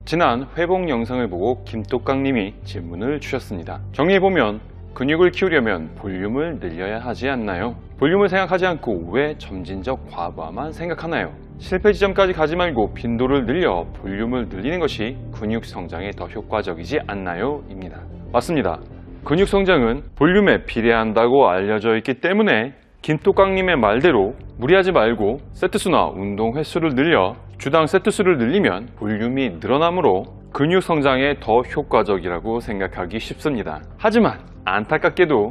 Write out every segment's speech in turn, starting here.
지난 회복 영상을 보고 김똑강님이 질문을 주셨습니다. 정리해보면 근육을 키우려면 볼륨을 늘려야 하지 않나요? 볼륨을 생각하지 않고 왜 점진적 과부하만 생각하나요? 실패 지점까지 가지 말고 빈도를 늘려 볼륨을 늘리는 것이 근육 성장에 더 효과적이지 않나요? 입니다. 맞습니다. 근육 성장은 볼륨에 비례한다고 알려져 있기 때문에 김똑강님의 말대로 무리하지 말고 세트수나 운동 횟수를 늘려 주당 세트수를 늘리면 볼륨이 늘어나므로 근육 성장에 더 효과적이라고 생각하기 쉽습니다. 하지만 안타깝게도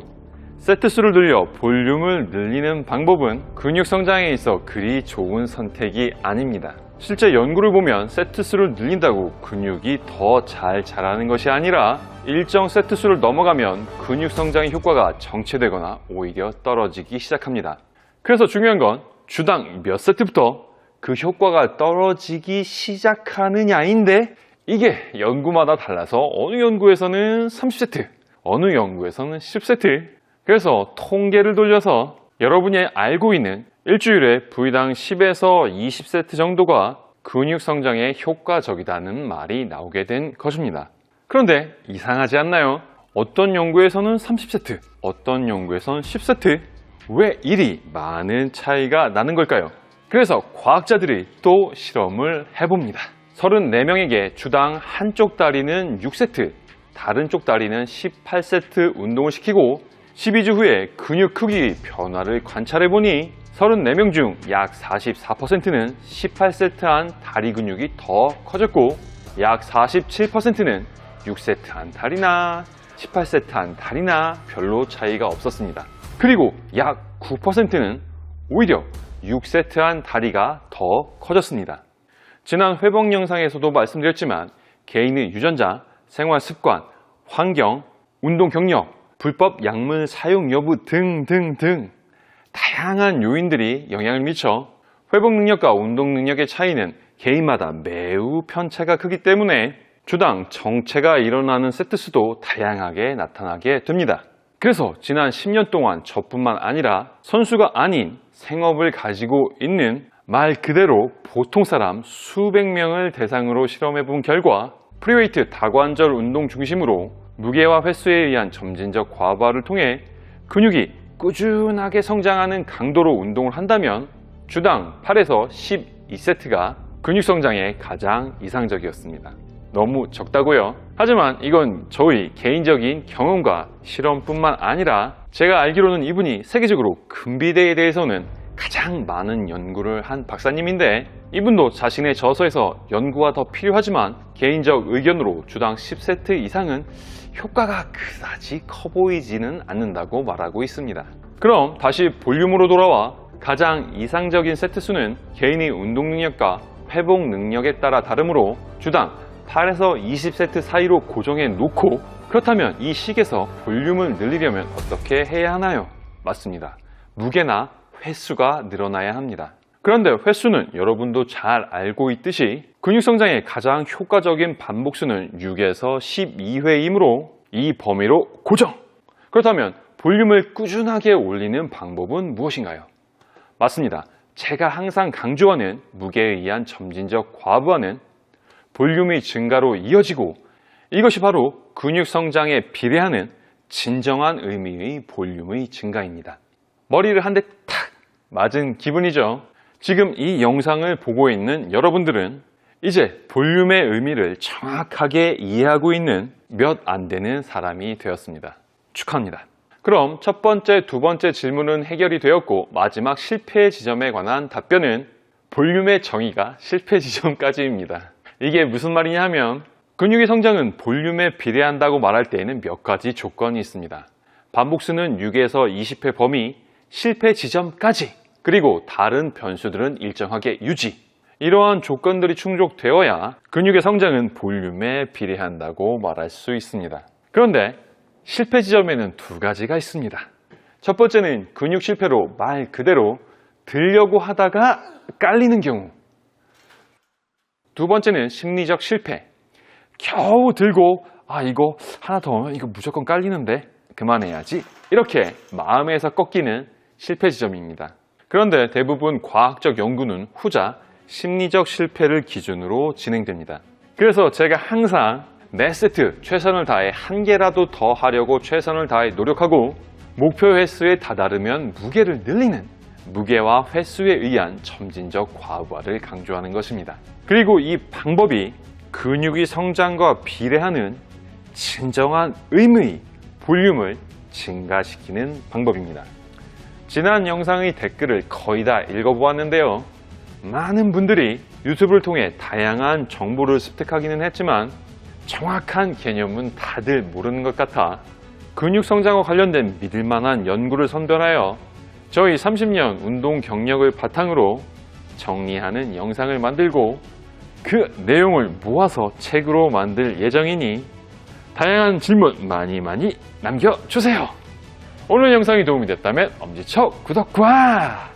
세트수를 늘려 볼륨을 늘리는 방법은 근육 성장에 있어 그리 좋은 선택이 아닙니다. 실제 연구를 보면 세트수를 늘린다고 근육이 더 잘 자라는 것이 아니라 일정 세트수를 넘어가면 근육 성장의 효과가 정체되거나 오히려 떨어지기 시작합니다. 그래서 중요한 건 주당 몇 세트부터 그 효과가 떨어지기 시작하느냐인데, 이게 연구마다 달라서 어느 연구에서는 30세트, 어느 연구에서는 10세트, 그래서 통계를 돌려서 여러분이 알고 있는 일주일에 부위당 10에서 20세트 정도가 근육 성장에 효과적이다는 말이 나오게 된 것입니다. 그런데 이상하지 않나요? 어떤 연구에서는 30세트, 어떤 연구에서는 10세트, 왜 이리 많은 차이가 나는 걸까요? 그래서 과학자들이 또 실험을 해봅니다. 34명에게 주당 한쪽 다리는 6세트, 다른 쪽 다리는 18세트 운동을 시키고 12주 후에 근육 크기 변화를 관찰해보니 34명 중 약 44%는 18세트한 다리 근육이 더 커졌고 약 47%는 6세트한 다리나 18세트한 다리나 별로 차이가 없었습니다. 그리고 약 9%는 오히려 6세트한 다리가 더 커졌습니다. 지난 회복 영상에서도 말씀드렸지만 개인의 유전자, 생활 습관, 환경, 운동 경력, 불법 약물 사용 여부 등등등 다양한 요인들이 영향을 미쳐 회복 능력과 운동 능력의 차이는 개인마다 매우 편차가 크기 때문에 주당 정체가 일어나는 세트 수도 다양하게 나타나게 됩니다. 그래서 지난 10년 동안 저뿐만 아니라 선수가 아닌 생업을 가지고 있는 말 그대로 보통 사람 수백 명을 대상으로 실험해 본 결과 프리웨이트 다관절 운동 중심으로 무게와 횟수에 의한 점진적 과부하를 통해 근육이 꾸준하게 성장하는 강도로 운동을 한다면 주당 8에서 12세트가 근육 성장에 가장 이상적이었습니다. 너무 적다고요? 하지만 이건 저희 개인적인 경험과 실험뿐만 아니라 제가 알기로는 이분이 세계적으로 근비대에 대해서는 가장 많은 연구를 한 박사님인데, 이분도 자신의 저서에서 연구가 더 필요하지만 개인적 의견으로 주당 10세트 이상은 효과가 그다지 커 보이지는 않는다고 말하고 있습니다. 그럼 다시 볼륨으로 돌아와 가장 이상적인 세트 수는 개인의 운동 능력과 회복 능력에 따라 다르므로 주당 8에서 20세트 사이로 고정해 놓고, 그렇다면 이 식에서 볼륨을 늘리려면 어떻게 해야 하나요? 맞습니다. 무게나 횟수가 늘어나야 합니다. 그런데 횟수는 여러분도 잘 알고 있듯이 근육 성장에 가장 효과적인 반복수는 6에서 12회이므로 이 범위로 고정! 그렇다면 볼륨을 꾸준하게 올리는 방법은 무엇인가요? 맞습니다. 제가 항상 강조하는 무게에 의한 점진적 과부하는 볼륨의 증가로 이어지고, 이것이 바로 근육 성장에 비례하는 진정한 의미의 볼륨의 증가입니다. 머리를 한 대 탁 맞은 기분이죠. 지금 이 영상을 보고 있는 여러분들은 이제 볼륨의 의미를 정확하게 이해하고 있는 몇 안 되는 사람이 되었습니다. 축하합니다. 그럼 첫 번째, 두 번째 질문은 해결이 되었고, 마지막 실패 지점에 관한 답변은 볼륨의 정의가 실패 지점까지입니다. 이게 무슨 말이냐 하면 근육의 성장은 볼륨에 비례한다고 말할 때에는 몇 가지 조건이 있습니다. 반복수는 6에서 20회 범위, 실패 지점까지, 그리고 다른 변수들은 일정하게 유지. 이러한 조건들이 충족되어야 근육의 성장은 볼륨에 비례한다고 말할 수 있습니다. 그런데 실패 지점에는 두 가지가 있습니다. 첫 번째는 근육 실패로 말 그대로 들려고 하다가 깔리는 경우. 두 번째는 심리적 실패. 겨우 들고 이거 하나 더 이거 무조건 깔리는데 그만해야지, 이렇게 마음에서 꺾이는 실패 지점입니다. 그런데 대부분 과학적 연구는 후자 심리적 실패를 기준으로 진행됩니다. 그래서 제가 항상 매 세트 최선을 다해 한 개라도 더 하려고 최선을 다해 노력하고 목표 횟수에 다다르면 무게를 늘리는 무게와 횟수에 의한 점진적 과부하를 강조하는 것입니다. 그리고 이 방법이 근육이 성장과 비례하는 진정한 의무의 볼륨을 증가시키는 방법입니다. 지난 영상의 댓글을 거의 다 읽어보았는데요. 많은 분들이 유튜브를 통해 다양한 정보를 습득하기는 했지만 정확한 개념은 다들 모르는 것 같아 근육 성장과 관련된 믿을만한 연구를 선별하여 저희 30년 운동 경력을 바탕으로 정리하는 영상을 만들고 그 내용을 모아서 책으로 만들 예정이니 다양한 질문 많이 남겨주세요. 오늘 영상이 도움이 됐다면 엄지척 구독과